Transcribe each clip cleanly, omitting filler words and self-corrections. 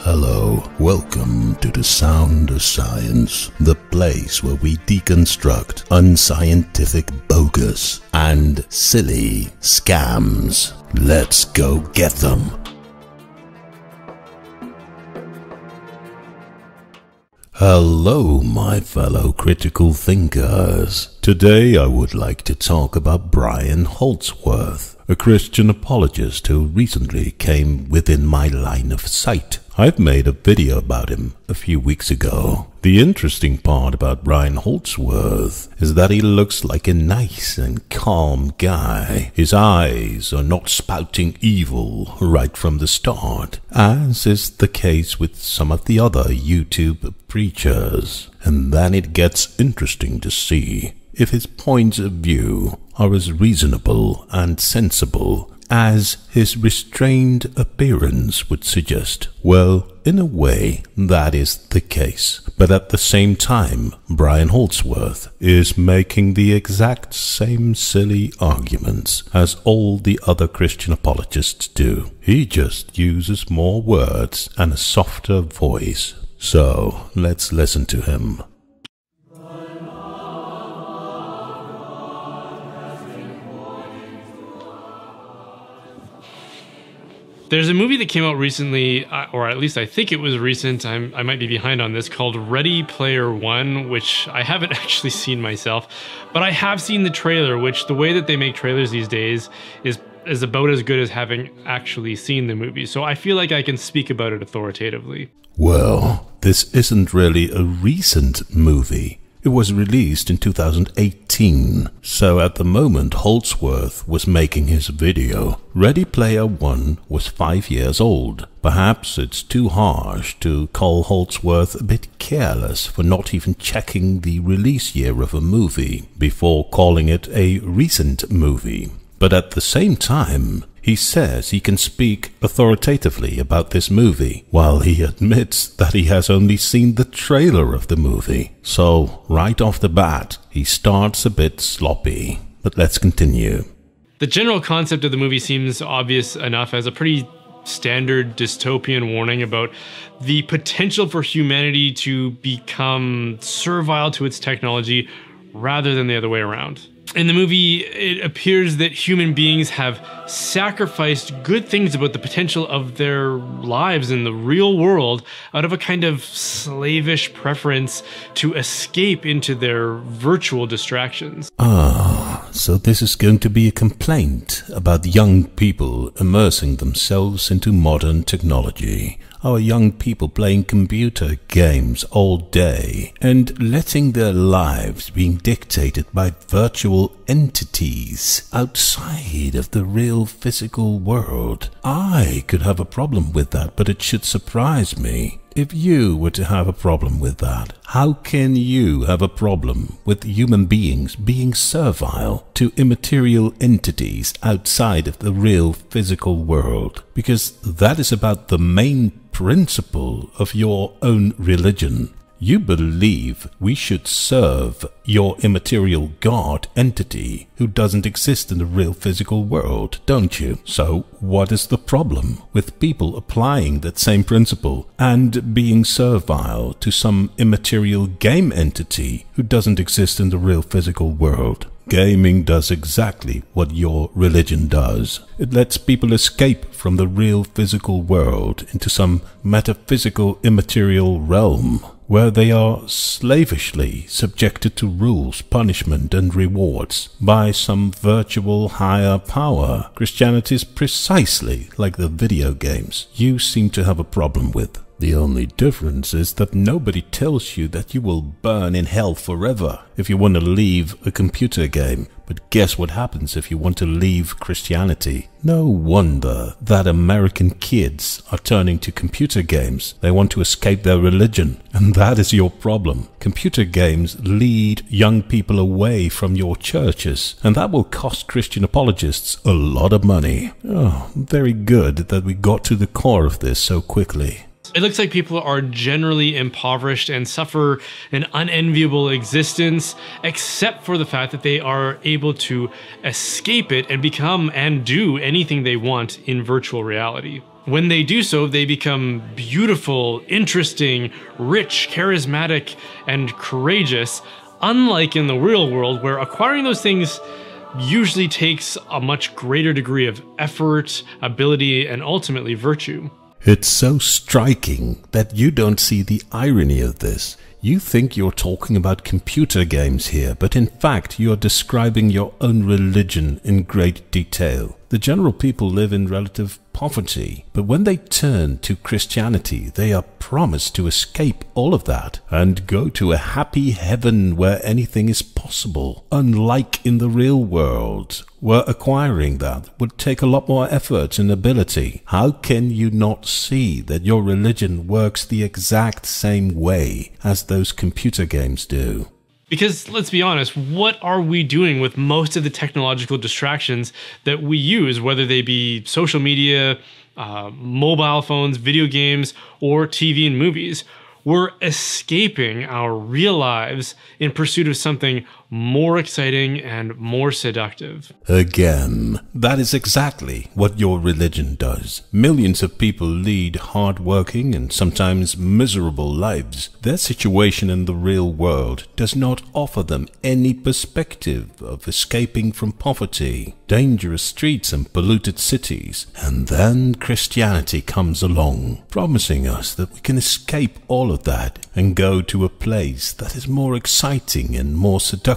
Hello, welcome to the Sound of Science, the place where we deconstruct unscientific bogus and silly scams. Let's go get them. Hello, my fellow critical thinkers. Today I would like to talk about Brian Holdsworth, a Christian apologist who recently came within my line of sight. I've made a video about him a few weeks ago. The interesting part about Brian Holdsworth is that he looks like a nice and calm guy. His eyes are not spouting evil right from the start, as is the case with some of the other YouTube preachers. And then it gets interesting to see if his points of view are as reasonable and sensible as his restrained appearance would suggest. Well, in a way, that is the case. But at the same time, Brian Holdsworth is making the exact same silly arguments as all the other Christian apologists do. He just uses more words and a softer voice. So, let's listen to him. There's a movie that came out recently, or at least I think it was recent, I might be behind on this, called Ready Player One, which I haven't actually seen myself, but I have seen the trailer, which the way that they make trailers these days is about as good as having actually seen the movie, so I feel like I can speak about it authoritatively. Well, this isn't really a recent movie. It was released in 2018, so at the moment Holdsworth was making his video, Ready Player One was 5 years old. Perhaps it's too harsh to call Holdsworth a bit careless for not even checking the release year of a movie before calling it a recent movie. But at the same time, he says he can speak authoritatively about this movie, while he admits that he has only seen the trailer of the movie. So, right off the bat, he starts a bit sloppy. But let's continue. The general concept of the movie seems obvious enough as a pretty standard dystopian warning about the potential for humanity to become servile to its technology rather than the other way around. In the movie, it appears that human beings have sacrificed good things about the potential of their lives in the real world out of a kind of slavish preference to escape into their virtual distractions. So this is going to be a complaint about young people immersing themselves into modern technology. Our young people playing computer games all day and letting their lives being dictated by virtual entities outside of the real physical world. I could have a problem with that, but it should surprise me if you were to have a problem with that. How can you have a problem with human beings being servile to immaterial entities outside of the real physical world? Because that is about the main principle of your own religion. You believe we should serve your immaterial God entity who doesn't exist in the real physical world, don't you? So what is the problem with people applying that same principle and being servile to some immaterial game entity who doesn't exist in the real physical world? Gaming does exactly what your religion does. It lets people escape from the real physical world into some metaphysical immaterial realm, where they are slavishly subjected to rules, punishment, and rewards by some virtual higher power. Christianity is precisely like the video games you seem to have a problem with. The only difference is that nobody tells you that you will burn in hell forever if you want to leave a computer game. But guess what happens if you want to leave Christianity? No wonder that American kids are turning to computer games. They want to escape their religion. And that is your problem. Computer games lead young people away from your churches. And that will cost Christian apologists a lot of money. Oh, very good that we got to the core of this so quickly. It looks like people are generally impoverished and suffer an unenviable existence, except for the fact that they are able to escape it and become and do anything they want in virtual reality. When they do so, they become beautiful, interesting, rich, charismatic, and courageous, unlike in the real world, where acquiring those things usually takes a much greater degree of effort, ability, and ultimately virtue. It's so striking that you don't see the irony of this. You think you're talking about computer games here, but in fact you're describing your own religion in great detail. The general people live in relative poverty, but when they turn to Christianity, they are promised to escape all of that and go to a happy heaven where anything is possible. Unlike in the real world, where acquiring that would take a lot more effort and ability. How can you not see that your religion works the exact same way as those computer games do? Because let's be honest, what are we doing with most of the technological distractions that we use, whether they be social media, mobile phones, video games, or TV and movies? We're escaping our real lives in pursuit of something more exciting and more seductive. Again, that is exactly what your religion does. Millions of people lead hard-working and sometimes miserable lives. Their situation in the real world does not offer them any perspective of escaping from poverty, dangerous streets and polluted cities. And then Christianity comes along, promising us that we can escape all of that and go to a place that is more exciting and more seductive.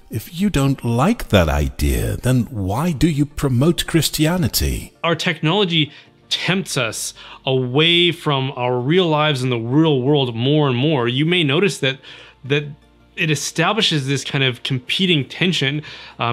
If you don't like that idea, then why do you promote Christianity? Our technology tempts us away from our real lives in the real world more and more. You may notice that it establishes this kind of competing tension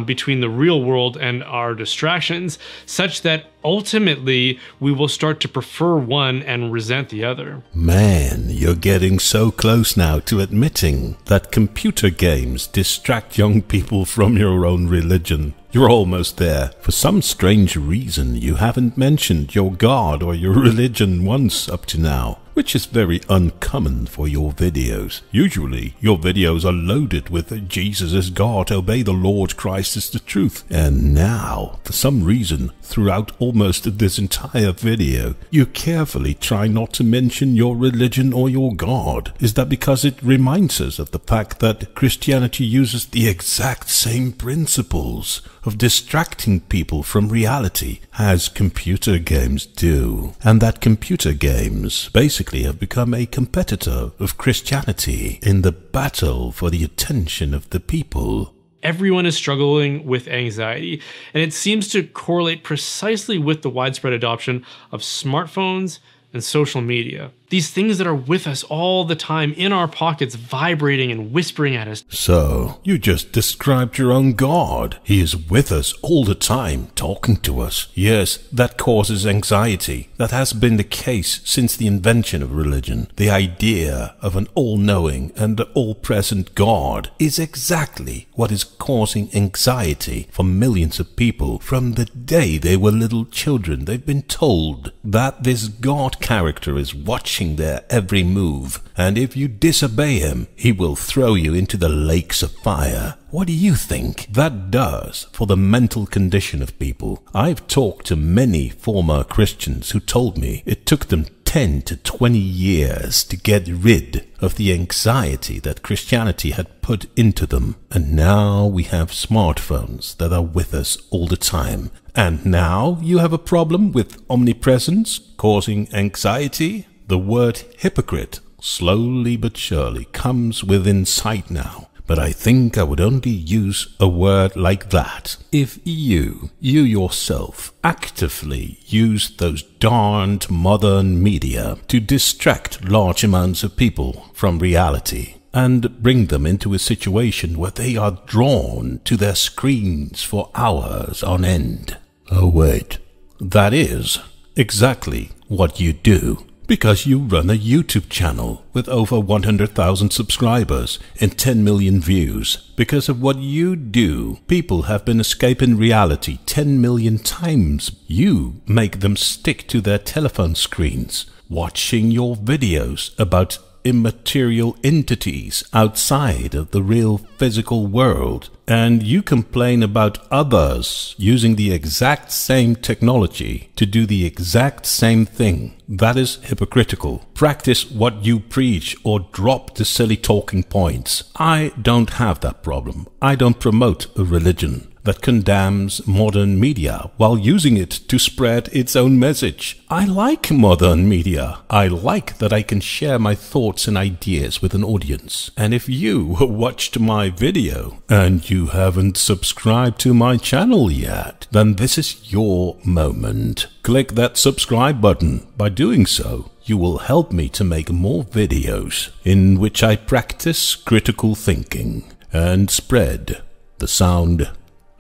between the real world and our distractions, such that ultimately we will start to prefer one and resent the other. Man, you're getting so close now to admitting that computer games distract young people from your own religion. You're almost there. For some strange reason, you haven't mentioned your God or your religion once up to now, which is very uncommon for your videos. Usually, your videos are loaded with Jesus is God, obey the Lord, Christ is the truth. And now, for some reason, throughout almost this entire video, you carefully try not to mention your religion or your God. Is that because it reminds us of the fact that Christianity uses the exact same principles of distracting people from reality as computer games do, and that computer games basically have become a competitor of Christianity in the battle for the attention of the people? Everyone is struggling with anxiety, and it seems to correlate precisely with the widespread adoption of smartphones and social media. These things that are with us all the time, in our pockets, vibrating and whispering at us. So, you just described your own God. He is with us all the time, talking to us. Yes, that causes anxiety. That has been the case since the invention of religion. The idea of an all-knowing and all-present God is exactly what is causing anxiety for millions of people from the day they were little children. They've been told that this God character is watching their every move, and if you disobey him, he will throw you into the lakes of fire. What do you think that does for the mental condition of people? I've talked to many former Christians who told me it took them 10 to 20 years to get rid of the anxiety that Christianity had put into them. And now we have smartphones that are with us all the time. And now you have a problem with omnipresence causing anxiety? The word hypocrite, slowly but surely, comes within sight now. But I think I would only use a word like that if you yourself, actively use those darned modern media to distract large amounts of people from reality and bring them into a situation where they are drawn to their screens for hours on end. Oh wait, that is exactly what you do. Because you run a YouTube channel with over 100,000 subscribers and 10 million views. Because of what you do, people have been escaping reality 10 million times. You make them stick to their telephone screens, watching your videos about immaterial entities outside of the real physical world. and you complain about others using the exact same technology to do the exact same thing. That is hypocritical. Practice what you preach or drop the silly talking points. I don't have that problem. I don't promote a religion that condemns modern media while using it to spread its own message. I like modern media. I like that I can share my thoughts and ideas with an audience. And if you watched my video and you haven't subscribed to my channel yet, then this is your moment. Click that subscribe button. By doing so, you will help me to make more videos in which I practice critical thinking and spread the sound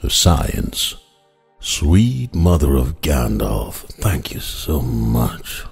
of science. Sweet mother of Gandalf, thank you so much.